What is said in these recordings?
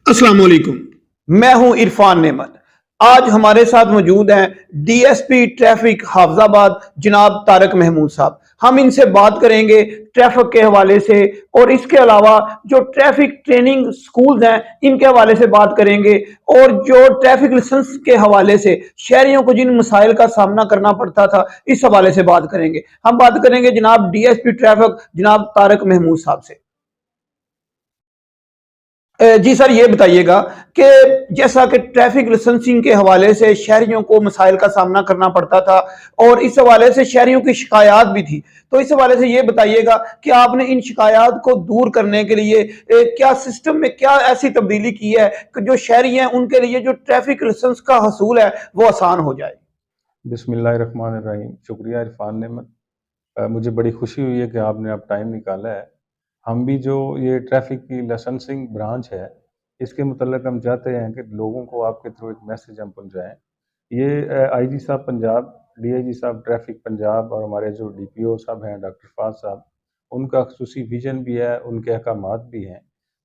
अस्सलाम वालेकुम। मैं हूं इरफान नेमत। आज हमारे साथ मौजूद हैं डीएसपी ट्रैफिक हाफिजाबाद जनाब तारक महमूद साहब। हम इनसे बात करेंगे ट्रैफिक के हवाले से और इसके अलावा जो ट्रैफिक ट्रेनिंग स्कूल्स हैं इनके हवाले से बात करेंगे और जो ट्रैफिक लाइसेंस के हवाले से शहरियों को जिन मसाइल का सामना करना पड़ता था इस हवाले से बात करेंगे। हम बात करेंगे जनाब डीएसपी ट्रैफिक जनाब तारक महमूद साहब से। जी सर, ये बताइएगा कि जैसा कि ट्रैफिक लाइसेंसिंग के हवाले से शहरियों को मसाइल का सामना करना पड़ता था और इस हवाले से शहरियों की शिकायत भी थी, तो इस हवाले से ये बताइएगा कि आपने इन शिकायत को दूर करने के लिए क्या सिस्टम में क्या ऐसी तब्दीली की है कि जो शहरी हैं उनके लिए जो ट्रैफिक लाइसेंस का हसूल है वो आसान हो जाए। बिस्मिल्लाहिर्रहमानिर्रहीम। शुक्रिया इरफान नेमत। मुझे बड़ी खुशी हुई है कि आपने अब टाइम निकाला है। हम भी जो ये ट्रैफिक की लाइसेंसिंग ब्रांच है, इसके मुतल्लिक़ हम चाहते हैं कि लोगों को आपके थ्रू एक मैसेज हम पहुँचाएँ। ये आईजी साहब पंजाब, डीआईजी साहब ट्रैफिक पंजाब और हमारे जो डीपीओ साहब हैं डॉक्टर फाज साहब, उनका ख़ुसूसी विज़न भी है, उनके अहकामात भी हैं।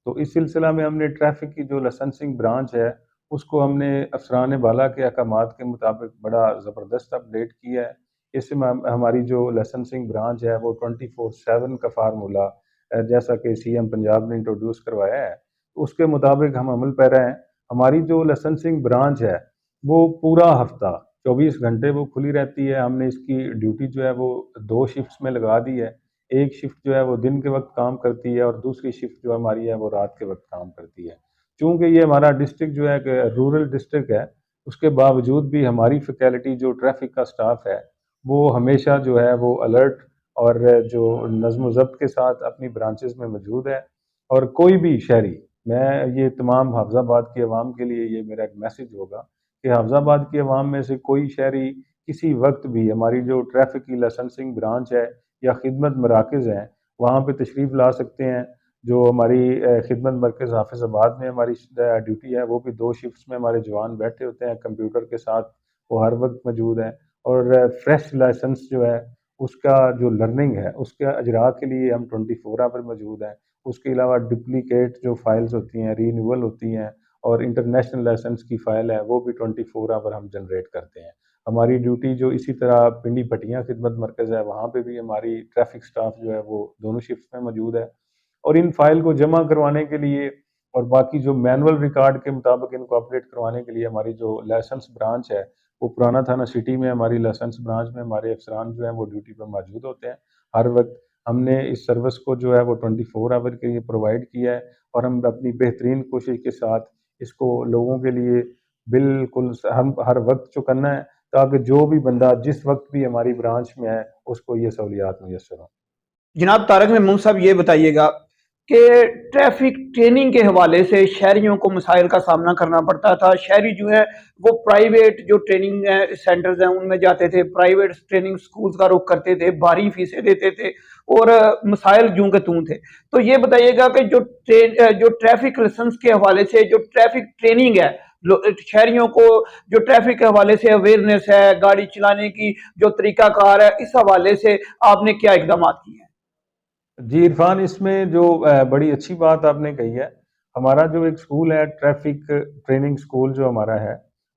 तो इस सिलसिला में हमने ट्रैफिक की जो लाइसेंसिंग ब्रांच है, उसको हमने अफसरान बाला के अहकामात के मुताबिक बड़ा ज़बरदस्त अपडेट किया है। इसमें हमारी जो लाइसेंसिंग ब्रांच है वो 24/7 का फार्मूला, जैसा कि सीएम पंजाब ने इंट्रोड्यूस करवाया है, उसके मुताबिक हम अमल पैरा हैं। हमारी जो लाइसेंसिंग ब्रांच है वो पूरा हफ्ता 24 घंटे वो खुली रहती है। हमने इसकी ड्यूटी जो है वो 2 शिफ्ट्स में लगा दी है। एक शिफ्ट जो है वो दिन के वक्त काम करती है और दूसरी शिफ्ट जो हमारी है वो रात के वक्त काम करती है। चूँकि ये हमारा डिस्ट्रिक्ट जो है कि रूरल डिस्ट्रिक्ट है, उसके बावजूद भी हमारी फैकल्टी जो ट्रैफिक का स्टाफ है, वो हमेशा जो है वो अलर्ट और जो नज़्म व ज़ब्त के साथ अपनी ब्रांचेज़ में मौजूद है। और कोई भी शहरी, मैं ये तमाम हाफ़िज़ाबाद की अवाम के लिए ये मेरा एक मैसेज होगा कि हाफ़िज़ाबाद की अवाम में से कोई शहरी किसी वक्त भी हमारी जो ट्रैफिक की लाइसेंसिंग ब्रांच है या खिदमत मराकज़ हैं, वहाँ पे तशरीफ़ ला सकते हैं। जो हमारी खिदमत मरकज़ हाफिज़ाबाद में हमारी ड्यूटी है, वो भी 2 शिफ्ट्स में हमारे जवान बैठे होते हैं कंप्यूटर के साथ, वो हर वक्त मौजूद हैं। और फ्रेश लाइसेंस जो है उसका जो लर्निंग है उसके अजरा के लिए हम 24 आवर मौजूद हैं। उसके अलावा डुप्लीकेट जो फाइल्स होती हैं, रीन्यूअल होती हैं और इंटरनेशनल लाइसेंस की फ़ाइल है वो भी 24 आवर हम जनरेट करते हैं। हमारी ड्यूटी जो इसी तरह पिंडी भटियाँ खिदमत मरकज़ है, वहाँ पे भी हमारी ट्रैफिक स्टाफ जो है वो दोनों शिफ्ट्स में मौजूद है। और इन फाइल को जमा करवाने के लिए और बाकी जो मैनुअल रिकॉर्ड के मुताबिक इनको अपडेट करवाने के लिए हमारी जो लाइसेंस ब्रांच है, वो पुराना थाना सिटी में हमारी लाइसेंस ब्रांच में हमारे अफसरान जो हैं वो ड्यूटी पर मौजूद होते हैं हर वक्त। हमने इस सर्विस को जो है वो 24 आवर के लिए प्रोवाइड किया है और हम अपनी बेहतरीन कोशिश के साथ इसको लोगों के लिए बिल्कुल हम हर वक्त जो करना है, ताकि जो भी बंदा जिस वक्त भी हमारी ब्रांच में है उसको ये सहूलियात मुयसर हों। जनाब तारक महमूद साहब, ये बताइएगा कि ट्रैफिक ट्रेनिंग के हवाले से शहरियों को मसाइल का सामना करना पड़ता था। शहरी जो है वो प्राइवेट जो ट्रेनिंग सेंटर्स हैं उनमें जाते थे, प्राइवेट ट्रेनिंग स्कूल्स का रुख करते थे, भारी फीसें देते थे और मसाइल यूं के तूं थे। तो ये बताइएगा कि जो ट्रैफिक लाइसेंस के हवाले से जो ट्रैफिक ट्रेनिंग है, शहरियों को जो ट्रैफिक के हवाले से अवेयरनेस है, गाड़ी चलाने की जो तरीकाकार है, इस हवाले से आपने क्या इकदाम किए हैं? जी इरफान, इसमें जो बड़ी अच्छी बात आपने कही है। हमारा जो एक स्कूल है ट्रैफिक ट्रेनिंग स्कूल जो हमारा है,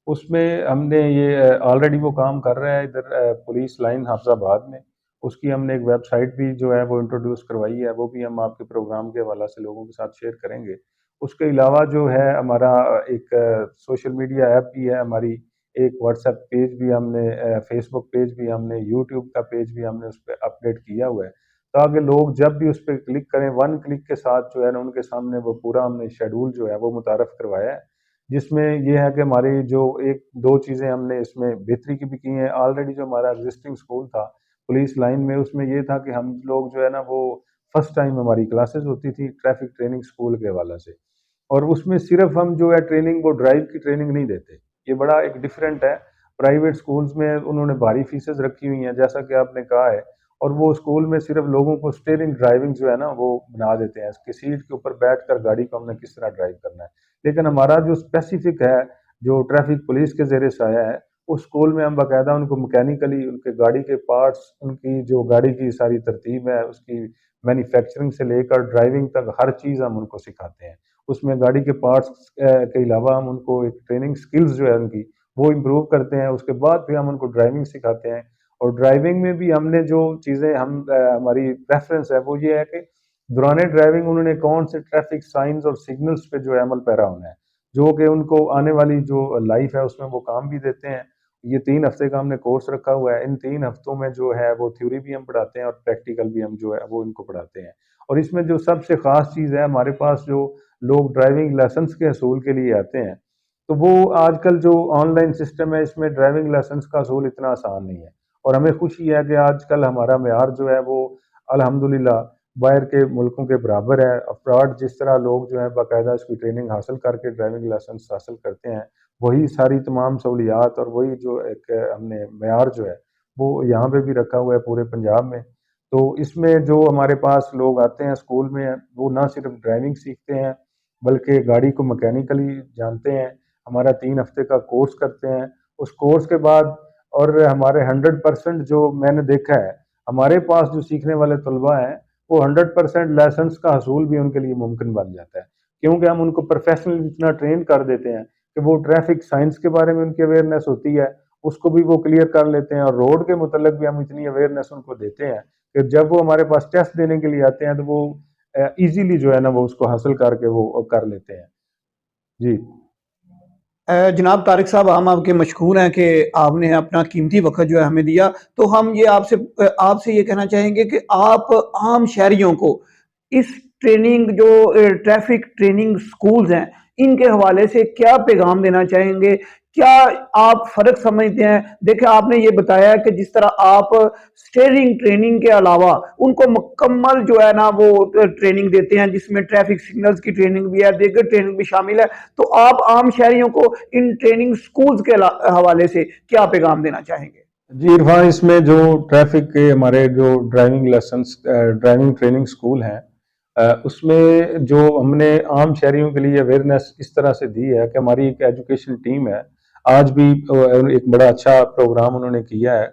उसमें हमने ये ऑलरेडी वो काम कर रहा है इधर पुलिस लाइन हाफिज़ाबाद में। उसकी हमने एक वेबसाइट भी जो है वो इंट्रोड्यूस करवाई है, वो भी हम आपके प्रोग्राम के हवाले से लोगों के साथ शेयर करेंगे। उसके अलावा जो है हमारा एक सोशल मीडिया ऐप भी है हमारी, एक व्हाट्सएप पेज भी हमने, फेसबुक पेज भी हमने, यूट्यूब का पेज भी हमने उस पे अपडेट किया हुआ है। ताकि लोग जब भी उस पे क्लिक करें, वन क्लिक के साथ जो है ना उनके सामने वो पूरा हमने शेड्यूल जो है वो मुतारफ़ करवाया है। जिसमें ये है कि हमारी जो 1-2 चीज़ें हमने इसमें बेहतरी की भी की हैं। ऑलरेडी जो हमारा एग्ज़िस्टिंग स्कूल था, पुलिस लाइन में, उसमें ये था कि हम लोग जो है ना वो फर्स्ट टाइम हमारी क्लासेस होती थी ट्रैफिक ट्रेनिंग स्कूल के हवाले से। और उसमें सिर्फ़ हम जो है ट्रेनिंग, वो ड्राइव की ट्रेनिंग नहीं देते। ये बड़ा एक डिफरेंट है। प्राइवेट स्कूल्स में उन्होंने भारी फीसेस रखी हुई हैं, जैसा कि आपने कहा है, और वो स्कूल में सिर्फ लोगों को स्टीयरिंग ड्राइविंग जो है ना वो बना देते हैं कि सीट के ऊपर बैठकर गाड़ी को हमने किस तरह ड्राइव करना है। लेकिन हमारा जो स्पेसिफिक है, जो ट्रैफिक पुलिस के ज़ेरे साया है, उस स्कूल में हम बाकायदा उनको मैकेनिकली उनके गाड़ी के पार्ट्स, उनकी जो गाड़ी की सारी तरतीब है, उसकी मैन्युफैक्चरिंग से लेकर ड्राइविंग तक हर चीज़ हम उनको सिखाते हैं। اس میں گاڑی کے پارٹس کے علاوہ ہم ان کو ایک ٹریننگ سکلز جو ہے ان کی وہ امپروو کرتے ہیں. اس کے بعد پھر ہم ان کو ڈرائیونگ سکھاتے ہیں. اور ڈرائیونگ میں بھی ہم نے جو چیزیں ہماری پریفرنس ہے وہ یہ ہے کہ دوران ڈرائیونگ انہوں نے کون سے ٹریفک سائنز اور سگنلز پہ جو ہے عمل پیرا ہونا ہے، جو کہ ان کو آنے والی جو لائف ہے اس میں وہ کام بھی دیتے ہیں. یہ 3 ہفتے کا ہم نے کورس رکھا ہوا ہے. ان 3 ہفتوں میں جو ہے وہ تھیوری بھی ہم پڑھاتے ہیں اور پریکٹیکل بھی ہم جو ہے وہ ان کو پڑھاتے ہیں. اور اس میں جو سب سے خاص چیز ہے، ہمارے پاس جو لوگ ڈرائیونگ لائسنس کے حصول کے لیے آتے ہیں تو وہ آج کل جو آن لائن سسٹم ہے اس میں ڈرائیونگ لائسنس کا حصول اتنا آسان نہیں ہے. اور ہمیں خوشی ہے کہ آج کل ہمارا معیار جو ہے وہ الحمدللہ باہر کے ملکوں کے برابر ہے. افراد جس طرح لوگ جو ہے باقاعدہ اس کی ٹریننگ حاصل کر کے ڈرائیونگ لائسنس حاصل کرتے ہیں، وہی ساری تمام سہولیات اور وہی جو ایک ہم نے معیار جو ہے وہ یہاں پہ بھی رکھا ہوا ہے پورے پنجاب میں. تو اس میں جو ہمارے پاس لوگ آتے ہیں اسکول میں، وہ نہ صرف ڈرائیونگ سیکھتے ہیں بلکہ گاڑی کو مکینیکلی جانتے ہیں. ہمارا 3 ہفتے کا کورس کرتے ہیں. اس کورس کے بعد اور ہمارے 100% جو میں نے دیکھا ہے، ہمارے پاس جو سیکھنے والے طلباء ہیں وہ 100% لائسنس کا حصول بھی ان کے لیے ممکن بن جاتا ہے، کیونکہ ہم ان کو پروفیشنل اتنا ٹرین کر دیتے ہیں کہ وہ ٹریفک سائنس کے بارے میں ان کی اویئرنیس ہوتی ہے، اس کو بھی وہ کلیئر کر لیتے ہیں. اور روڈ کے متعلق بھی ہم اتنی اویئرنیس ان کو دیتے ہیں کہ جب وہ ہمارے پاس ٹیسٹ دینے کے لیے آتے ہیں تو وہ ایزیلی جو ہے نا وہ اس کو حاصل کر کے وہ کر لیتے ہیں. جی جناب طارق صاحب، ہم آپ کے مشکور ہیں کہ آپ نے اپنا قیمتی وقت جو ہے ہمیں دیا. تو ہم یہ آپ سے یہ کہنا چاہیں گے کہ آپ عام شہریوں کو اس ٹریننگ جو ٹریفک ٹریننگ سکولز ہیں ان کے حوالے سے کیا پیغام دینا چاہیں گے؟ کیا آپ فرق سمجھتے ہیں؟ دیکھیں، آپ نے یہ بتایا کہ جس طرح آپ سٹیئرنگ ٹریننگ کے علاوہ ان کو مکمل جو ہے نا وہ ٹریننگ دیتے ہیں، جس میں ٹریفک سگنلز کی ٹریننگ بھی ہے، دیگر ٹریننگ بھی شامل ہے. تو آپ عام شہریوں کو ان ٹریننگ سکولز کے حوالے سے کیا پیغام دینا چاہیں گے؟ جی عرفان، اس میں جو ٹریفک کے ہمارے جو driving licence driving training school ہیں، اس میں جو ہم نے عام شہریوں کے لیے اویئرنیس اس طرح سے دی ہے کہ ہماری ایک ایجوکیشن ٹیم ہے. آج بھی ایک بڑا اچھا پروگرام انہوں نے کیا ہے،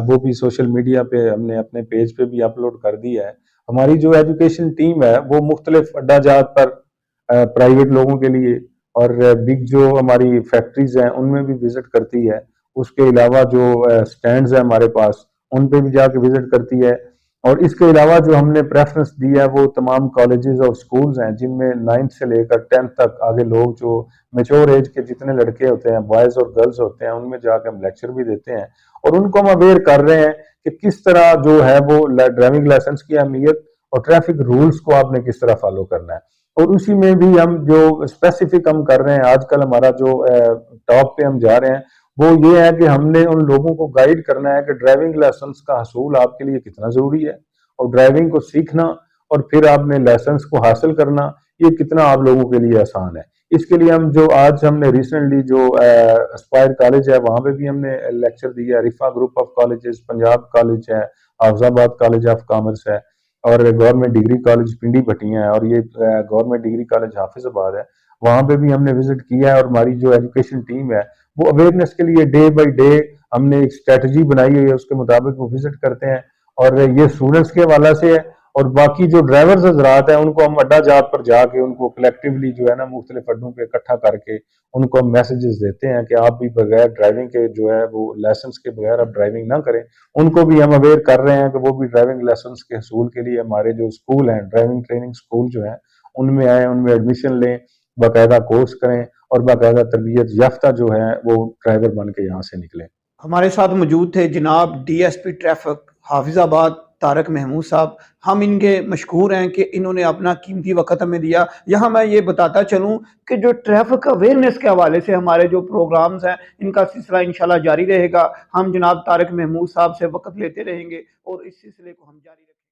وہ بھی سوشل میڈیا پہ ہم نے اپنے پیج پہ بھی اپلوڈ کر دیا ہے. ہماری جو ایجوکیشن ٹیم ہے وہ مختلف اڈا جات پر پرائیویٹ لوگوں کے لیے اور بگ جو ہماری فیکٹریز ہیں ان میں بھی وزٹ کرتی ہے. اس کے علاوہ جو سٹینڈز ہیں ہمارے پاس ان پہ بھی جا کے وزٹ کرتی ہے. اور اس کے علاوہ جو ہم نے پریفرنس دی ہے وہ تمام کالجز اور سکولز ہیں جن میں 9th سے لے کر 10th تک آگے لوگ جو میچور ایج کے جتنے لڑکے ہوتے ہیں، بوائز اور گرلز ہوتے ہیں، ان میں جا کے ہم لیکچر بھی دیتے ہیں اور ان کو ہم اویئر کر رہے ہیں کہ کس طرح جو ہے وہ ڈرائیونگ لائسنس کی اہمیت اور ٹریفک رولز کو آپ نے کس طرح فالو کرنا ہے. اور اسی میں بھی ہم جو اسپیسیفک ہم کر رہے ہیں، آج کل ہمارا جو ٹاپ پہ ہم جا رہے ہیں وہ یہ ہے کہ ہم نے ان لوگوں کو گائیڈ کرنا ہے کہ ڈرائیونگ لائسنس کا حصول آپ کے لیے کتنا ضروری ہے اور ڈرائیونگ کو سیکھنا اور پھر آپ نے لائسنس کو حاصل کرنا یہ کتنا آپ لوگوں کے لیے آسان ہے. اس کے لیے ہم نے ریسنٹلی جو اسپائر کالج ہے وہاں پہ بھی ہم نے لیکچر دیا ہے. Rafah group of colleges, Punjab college ہے، Hafizabad college of commerce ہے اور government degree college Pindi Bhattian ہے اور یہ گورنمنٹ ڈگری کالج حافظ آباد ہے. وہاں پہ بھی ہم نے وزٹ کیا ہے اور ہماری جو ایجوکیشن ٹیم ہے وہ اویئرنیس کے لیے ڈے بائی ڈے ہم نے ایک اسٹریٹجی بنائی ہوئی ہے، اس کے مطابق وہ وزٹ کرتے ہیں. اور یہ اسٹوڈنٹس کے حوالے سے ہے اور باقی جو ڈرائیورز حضرات ہیں ان کو ہم اڈا جات پر جا کے ان کو کلیکٹیولی جو ہے نا مختلف اڈوں پہ اکٹھا کر کے ان کو ہم میسیجز دیتے ہیں کہ آپ بھی بغیر ڈرائیونگ کے جو ہے وہ لائسنس کے بغیر آپ ڈرائیونگ نہ کریں. ان کو بھی ہم اویئر کر رہے ہیں کہ وہ بھی ڈرائیونگ لائسنس کے حصول کے لیے ہمارے جو اسکول ہیں، ڈرائیونگ ٹریننگ اسکول جو ہیں ان میں آئیں، ان میں ایڈمیشن لیں، باقاعدہ کورس کریں اور باقاعدہ تربیت یافتہ جو ہیں وہ ڈرائیور بن کے یہاں سے نکلیں. ہمارے ساتھ موجود تھے جناب ڈی ایس پی ٹریفک حافظ آباد طارق محمود صاحب. ہم ان کے مشکور ہیں کہ انہوں نے اپنا قیمتی وقت ہمیں دیا. یہاں میں یہ بتاتا چلوں کہ جو ٹریفک اویئرنیس کے حوالے سے ہمارے جو پروگرامز ہیں ان کا سلسلہ انشاءاللہ جاری رہے گا. ہم جناب طارق محمود صاحب سے وقت لیتے رہیں گے اور اس سلسلے کو ہم جاری رکھیں گے.